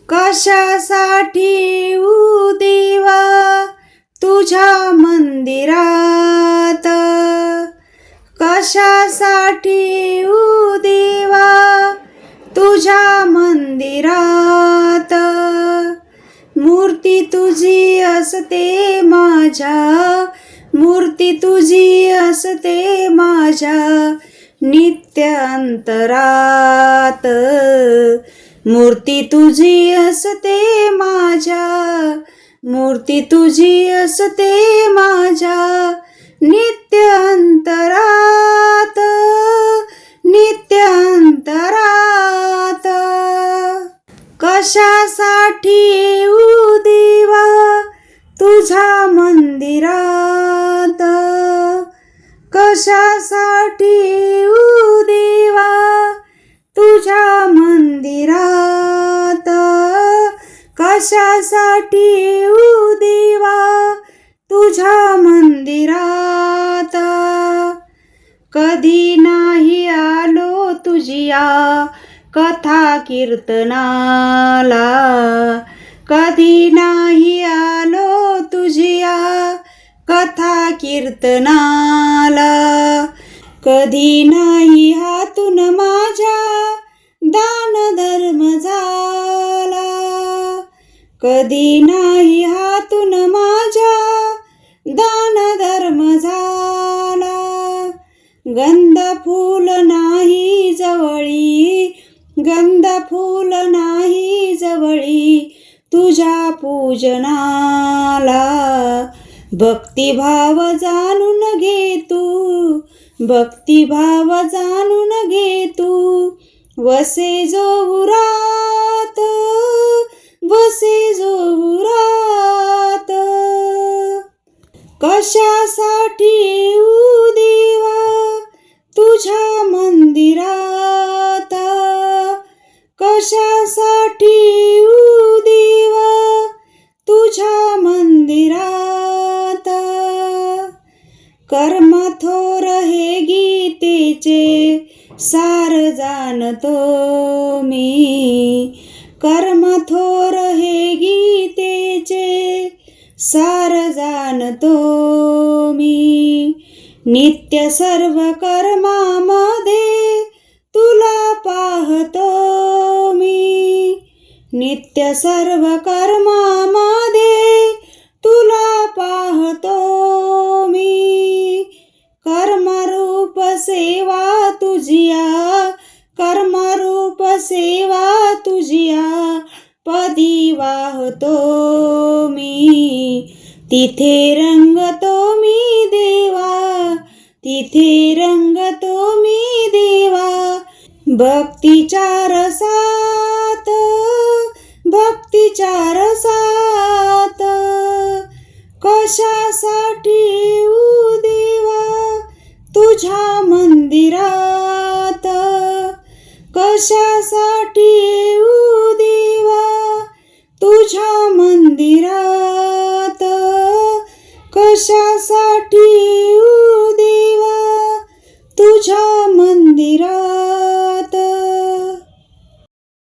कशासाठी येऊ देवा तुझ्या मंदिरात, कशासाठी येऊ देवा तुझ्या मंदिरात. मूर्ती तुझी असते माझ्या, मूर्ती तुझी असते माझ्या नित्य अंतरात. मूर्ती तुझी असते माझ्या, मूर्ती तुझी असते माझ्या नित्य अंतरात, नित्य अंतरात. कशासाठी येऊ देवा तुझ्या मंदिरात, कशासाठी येऊ देवा तुझ्या मंदिरात, कशासाठी येऊ देवा तुझ्या मंदिरात. कधी नाही आलो तुझिया कथा कीर्तनाला, कधी नाही आलो तुझिया कथा कीर्तनाला. कधी नाही हातून माझ्या दान धर्म झाला, कधी नाही हातून माझ्या दान धर्म झाला. गंध फूल नाही जवळी, गंध फूल नाही जवळी तुझ्या पूजनाला. भक्तिभाव जाणून घे तू, भक्तिभाव जाणून घे तू. वसे जो उरात, वसे जो उरात. कशासाठी येऊ देवा तुझ्या मंदिरात, कशासाठी येऊ देवा तुझ्या मंदिरात. कर्म थोर हे गीतेचे सार जाणतो मी, कर्म थोर हे गीतेचे सार जाणतो मी. नित्य सर्व कर्मामध्ये तुला पाहतो मी, नित्य सर्व कर्मामध्ये तुला पाहतो मी. कर्मरूप सेवा तुझिया, कर्मरूप सेवा तुझिया पदी वाहतो मी. तिथे रंगतो मी देवा, तिथे रंगतो मी देवा भक्तीच्या रसात, भक्तीच्या रसात. कशासाठी येऊ देवा तुझ्या मंदिरात, कशासाठी येऊ देवा तुझ्या मंदिरात, कशासाठी